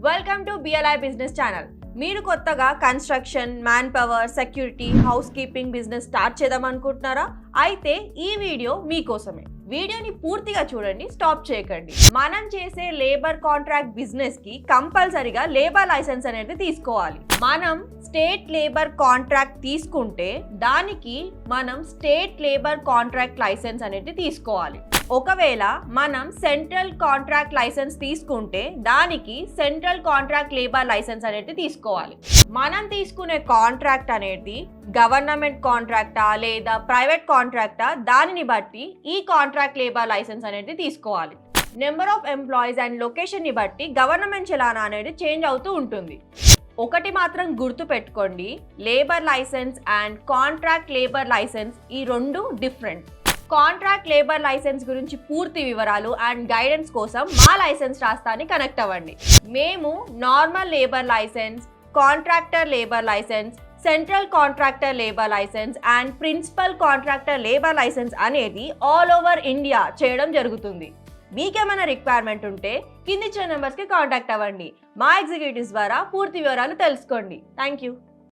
Welcome to BLI business channel. మీరు కొత్తగా construction, man power, security, house keeping business start చేద్దాం అనుకుంటున్నారా? అయితే ఈ వీడియో మీకోసమే. వీడియోని పూర్తిగా చూడండి, స్టాప్ చేయకండి. మనం చేసే లేబర్ కాంట్రాక్ట్ బిజినెస్ కి కంపల్సరీగా లేబర్ లైసెన్స్ అనేది తీసుకోవాలి. మనం స్టేట్ లేబర్ కాంట్రాక్ట్ తీసుకుంటే దానికి మనం స్టేట్ లేబర్ కాంట్రాక్ట్ లైసెన్స్ అనేది తీసుకోవాలి. ఒకవేళ మనం సెంట్రల్ కాంట్రాక్ట్ లైసెన్స్ తీసుకుంటే దానికి సెంట్రల్ కాంట్రాక్ట్ లేబర్ లైసెన్స్ అనేది తీసుకోవాలి. మనం తీసుకునే కాంట్రాక్ట్ అనేది గవర్నమెంట్ కాంట్రాక్టా లేదా ప్రైవేట్ కాంట్రాక్టా దానిని బట్టి ఈ కాంట్రాక్ట్ లేబర్ లైసెన్స్ అనేది తీసుకోవాలి. Number of employees and location ని బట్టి గవర్నమెంట్ చలానా అనేది చేంజ్ అవుతూ ఉంటుంది. ఒకటి మాత్రం గుర్తు పెట్టుకోండి, labour licence and contract labour licence ఈ రెండు డిఫరెంట్. కాంట్రాక్ట్ లేబర్ లైసెన్స్ గురించి పూర్తి వివరాలు అండ్ గైడెన్స్ కోసం మా లైసెన్స్ రాస్తాని కనెక్ట్ అవ్వండి. మేము normal labour licence, contractor labour licence, central contractor labour licence and principal contractor labour licence అనేది ఆల్ ఓవర్ ఇండియా చేయడం జరుగుతుంది. మీకేమైనా రిక్వైర్మెంట్ ఉంటే కింది ఇచ్చిన నెంబర్స్కి కాంటాక్ట్ అవ్వండి. మా ఎగ్జిక్యూటివ్స్ ద్వారా పూర్తి వివరాలు తెలుసుకోండి. Thank you.